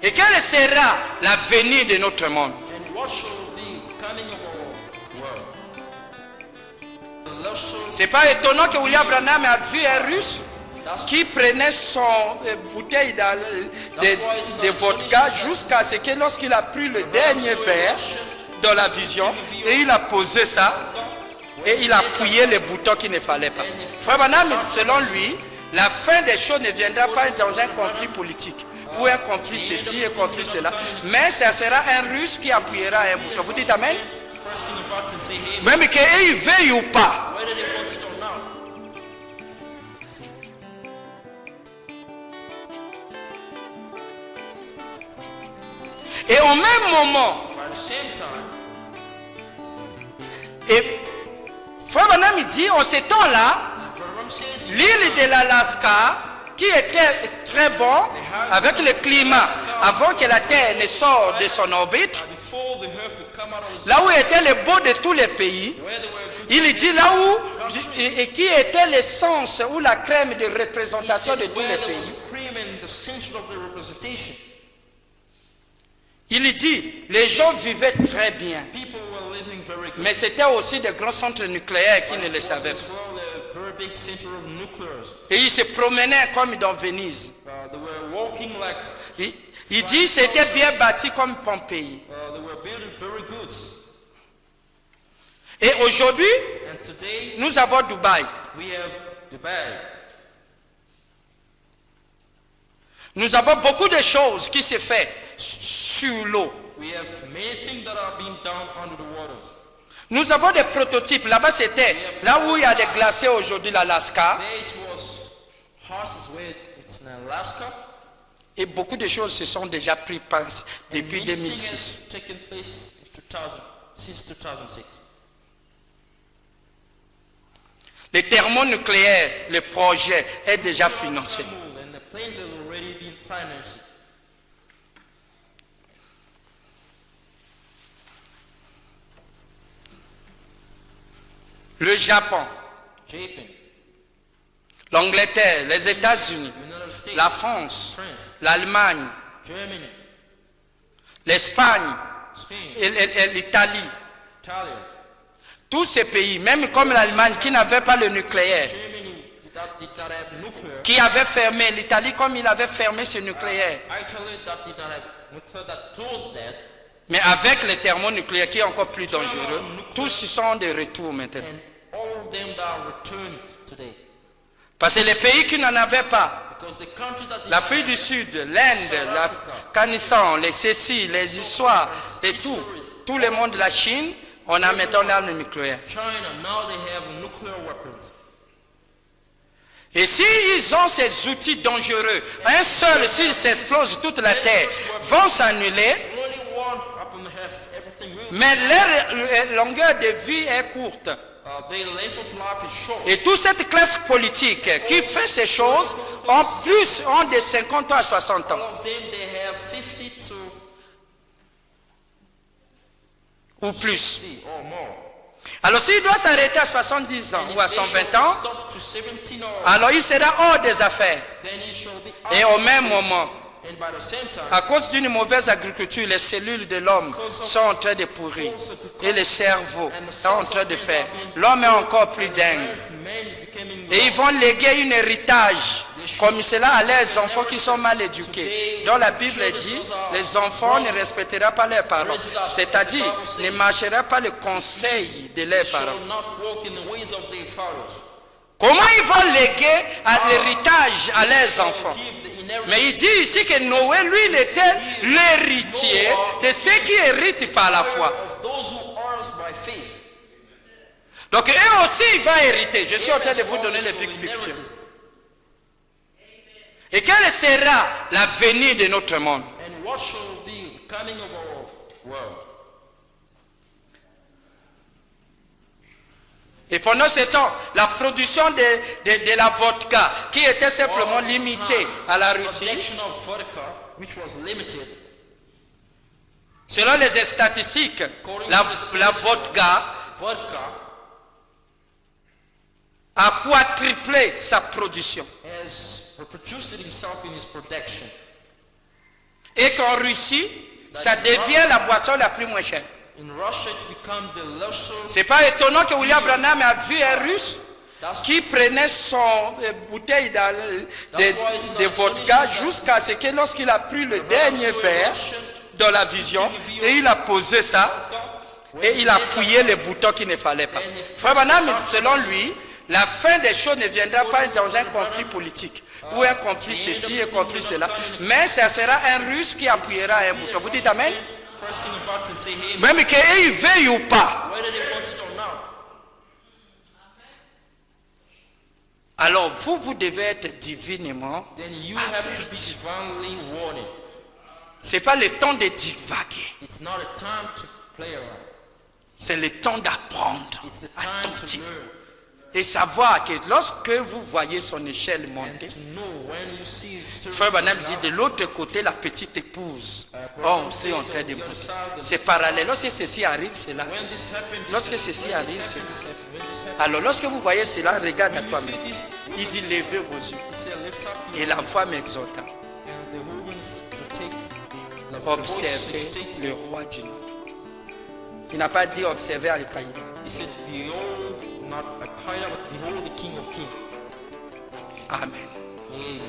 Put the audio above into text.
Et quelle sera la venue de notre monde? C'est pas étonnant que William Branham a vu un Russe qui prenait son bouteille de vodka jusqu'à ce que lorsqu'il a pris le dernier verre dans la vision et il a posé ça et il a appuyé les boutons qu'il ne fallait pas. Frère Branham, selon lui, la fin des choses ne viendra pas dans un conflit politique ou un conflit ceci, un conflit cela, mais ça sera un Russe qui appuiera un bouton. Vous dites Amen? Même qu'il veuille ou pas. Et au même moment, et Frère Branham dit, en ce temps-là, l'île de l'Alaska, qui était très bon avec le climat, avant que la Terre ne sorte de son orbite, là où était le beau de tous les pays, il dit là où, et qui était l'essence ou la crème de représentation de tous les pays. Il dit, les gens vivaient très bien, mais c'était aussi des grands centres nucléaires qui ne le savaient pas. Et ils se promenaient comme dans Venise. Il dit, c'était bien bâti comme Pompéi. Et aujourd'hui, nous avons Dubaï. Nous avons beaucoup de choses qui se font sur l'eau. Nous avons des prototypes. Là-bas, c'était là où il y a des glaciers aujourd'hui, l'Alaska. Et beaucoup de choses se sont déjà prises depuis 2006. Le thermonucléaire, le projet est déjà financé. Le Japon, l'Angleterre, les États-Unis, la France, l'Allemagne, l'Espagne, et l'Italie. Tous ces pays, même comme l'Allemagne qui n'avait pas le nucléaire, qui avait fermé, l'Italie comme il avait fermé ce nucléaire. Mais avec le thermonucléaire qui est encore plus dangereux, tous ils sont de retour maintenant. Parce que les pays qui n'en avaient pas, l'Afrique du Sud, l'Inde, l'Afghanistan, les Cécile, les histoires, et tout le monde de la Chine, on a maintenant l'arme nucléaire. Et s'ils ont ces outils dangereux, un seul, s'ils s'explosent toute la terre, vont s'annuler, mais leur longueur de vie est courte. Et toute cette classe politique qui fait ces choses ont de 50 ans à 60 ans. Ou plus. Alors s'il doit s'arrêter à 70 ans ou à 120 ans, alors il sera hors des affaires. Et au même moment, à cause d'une mauvaise agriculture, les cellules de l'homme sont en train de pourrir et le cerveau est en train de faire. L'homme est encore plus dingue. Et ils vont léguer un héritage comme cela à leurs enfants qui sont mal éduqués. Donc la Bible dit, les enfants ne respecteront pas leurs parents. C'est-à-dire, ne marcheront pas le conseil de leurs parents. Comment ils vont léguer l'héritage à leurs enfants? Mais il dit ici que Noé, lui, il était l'héritier de ceux qui héritent par la foi. Donc eux aussi, ils vont hériter. Je suis en train de vous donner le big picture. Et quelle sera la venue de notre monde? Et pendant ce temps, la production de la vodka, qui était simplement limitée à la Russie, selon les statistiques, la vodka a quadruplé sa production. Et qu'en Russie, ça devient la boisson la plus moins chère. C'est pas étonnant que William Branham a vu un Russe qui prenait son bouteille de vodka jusqu'à ce que lorsqu'il a pris le dernier verre dans la vision, et il a posé ça, et il a appuyé les boutons qu'il ne fallait pas. Frère Branham, selon lui, la fin des choses ne viendra pas dans un conflit politique, ou un conflit ceci, un conflit cela, mais ça sera un Russe qui appuiera un bouton. Vous dites Amen? Même qu'ils veuillent ou pas. Alors vous devez être divinement averti. Ce n'est pas le temps de divaguer. C'est le temps d'apprendre attentivement. Et savoir que lorsque vous voyez son échelle monter, Frère Branham dit de l'autre côté la petite épouse. Oh, c'est en train de monter. C'est parallèle. Lorsque ceci arrive, c'est là. Lorsque ceci arrive, c'est là. Alors lorsque vous voyez cela, regarde à toi-même. Il dit levez vos yeux. Et la femme exhorta. Observez le roi du Nord. Il n'a pas dit observer Al-Qaïda. Amen.